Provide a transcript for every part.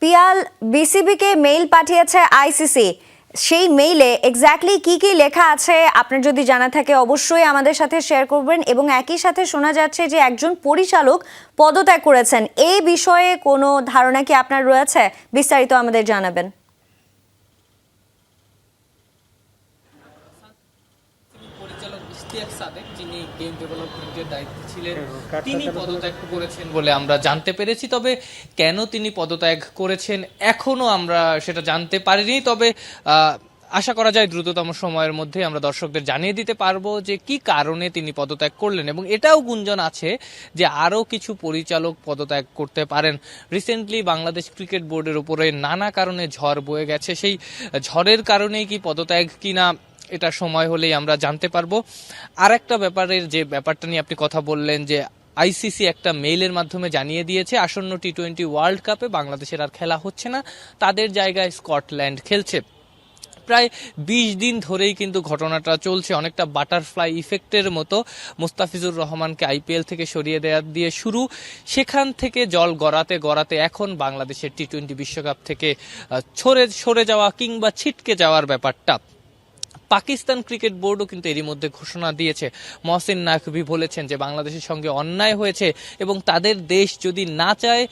Piyal বিসিবিকে mail পাঠিয়েছে ICC, সেই মেইলে এক্স্যাক্টলি কি কি লেখা আছে আপনার যদি জানা থাকে অবশ্যই আমাদের সাথে শেয়ার করবেন। এবং একই সাথে শোনা যাচ্ছে যে একজন পরিচালক পদত্যাগ করেছেন, এই বিষয়ে কোনো ধারণা কি আপনার রয়েছে? বিস্তারিত আমাদের জানাবেন। পরিচালক ইশতিয়াক সাদেক, যিনি গেম ডেভেলপমেন্টের দায়িত্বে ছিলেন, তিনি পদত্যাগ করেছেন বলে আমরা জানতে পেরেছি। তবে কেন তিনি পদত্যাগ করেছেন এখনো আমরা সেটা জানতে পারিনি। তবে আশা করা যায় দ্রুততম সময়ের মধ্যে আমরা দর্শকদের জানিয়ে দিতে পারবো যে কি কারণে তিনি পদত্যাগ করলেন। এবং এটাও গুঞ্জন আছে যে আরও কিছু পরিচালক পদত্যাগ করতে পারেন। রিসেন্টলি বাংলাদেশ ক্রিকেট বোর্ডের উপরে নানা কারণে ঝড় বয়ে গেছে, সেই ঝড়ের কারণেই কি পদত্যাগ কিনা এটা সময় হলেই আমরা জানতে পারবো। আর একটা ব্যাপারের যে ব্যাপারটা নিয়ে আপনি কথা বললেন, যে আইসিসি একটা মেইলের মাধ্যমে জানিয়ে দিয়েছে আসন্ন টি-20 ওয়ার্ল্ড কাপে বাংলাদেশের আর খেলা হচ্ছে না, তাদের জায়গায় স্কটল্যান্ড খেলছে। প্রায় 20 দিন ধরেই কিন্তু ঘটনাটা চলছে, অনেকটা বাটারফ্লাই ইফেক্টের মতো। মুস্তাফিজুর রহমানকে আইপিএল থেকে সরিয়ে দেওয়া দিয়ে শুরু, সেখান থেকে জল গড়াতে গড়াতে এখন বাংলাদেশের টি-20 বিশ্বকাপ থেকে সরে যাওয়া কিংবা ছিটকে যাওয়ার ব্যাপারটা। পাকিস্তান ক্রিকেট বোর্ডও কিন্তু এরই মধ্যে ঘোষণা দিয়েছে। মহসিন নাকভি বলেছেন যে বাংলাদেশের সঙ্গে অন্যায় হয়েছে এবং তাদের দেশ যদি না চায়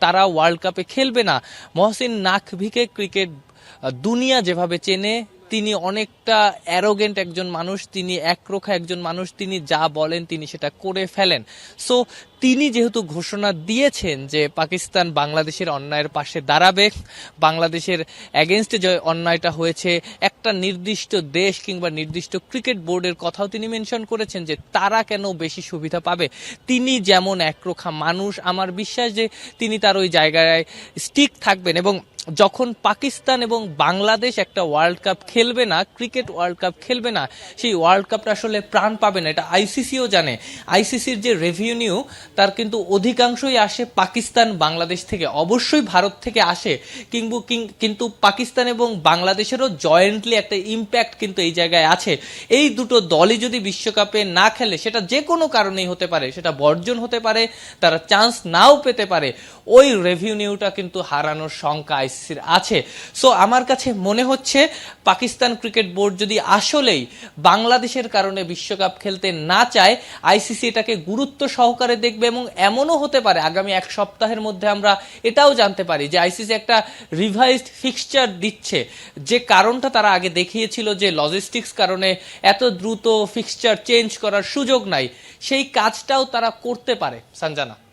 তারা ওয়ার্ল্ড কাপে খেলবে না। মহসিন নাকভিকে ক্রিকেট দুনিয়া যেভাবে চেনে, তিনি অনেকটা অ্যারোগেন্ট একজন মানুষ, তিনি একরোখা একজন মানুষ, তিনি যা বলেন তিনি সেটা করে ফেলেন। সো তিনি যেহেতু ঘোষণা দিয়েছেন যে পাকিস্তান বাংলাদেশের অন্যায়ের পাশে দাঁড়াবে, বাংলাদেশের অ্যাগেনস্টে যে অন্যায়টা হয়েছে, একটা নির্দিষ্ট দেশ কিংবা নির্দিষ্ট ক্রিকেট বোর্ডের কথাও তিনি মেনশন করেছেন যে তারা কেন বেশি সুবিধা পাবে। তিনি যেমন একরোখা মানুষ, আমার বিশ্বাস যে তিনি তার ওই জায়গায় স্টিক থাকবেন। এবং যখন পাকিস্তান এবং বাংলাদেশ একটা ওয়ার্ল্ড কাপ খেলবে না, ক্রিকেট ওয়ার্ল্ড কাপ খেলবে না, সেই ওয়ার্ল্ড কাপটা আসলে প্রাণ পাবে না। এটা আইসিসিও জানে। আইসিসির যে রেভিনিউ তার কিন্তু অধিকাংশই আসে পাকিস্তান বাংলাদেশ থেকে, অবশ্যই ভারত থেকে আসে, কিন্তু পাকিস্তান এবং বাংলাদেশেরও জয়েন্টলি একটা ইম্প্যাক্ট কিন্তু এই জায়গায় আছে। এই দুটো দলই যদি বিশ্বকাপে না খেলে, সেটা যে কোনো কারণেই হতে পারে, সেটা বর্জন হতে পারে, তারা চান্স নাও পেতে পারে, ওই রেভিনিউটা কিন্তু হারানোর শঙ্কা আইসিসির আছে। সো আমার কাছে মনে হচ্ছে পাকিস্তান ক্রিকেট বোর্ড যদি আসলেই বাংলাদেশের কারণে বিশ্বকাপ খেলতে না চায়, আইসিসি এটাকে গুরুত্ব সহকারে দেখবে। এবং এমনও হতে পারে আগামী এক সপ্তাহের মধ্যে আমরা এটাও জানতে পারি যে আইসিসি একটা রিভাইজড ফিক্সচার দিচ্ছে। যে কারণটা তারা আগে দেখিয়েছিল যে লজিস্টিক্স কারণে এত দ্রুত ফিক্সচার চেঞ্জ করার সুযোগ নাই, সেই কাজটাও তারা করতে পারে। সঞ্জনা।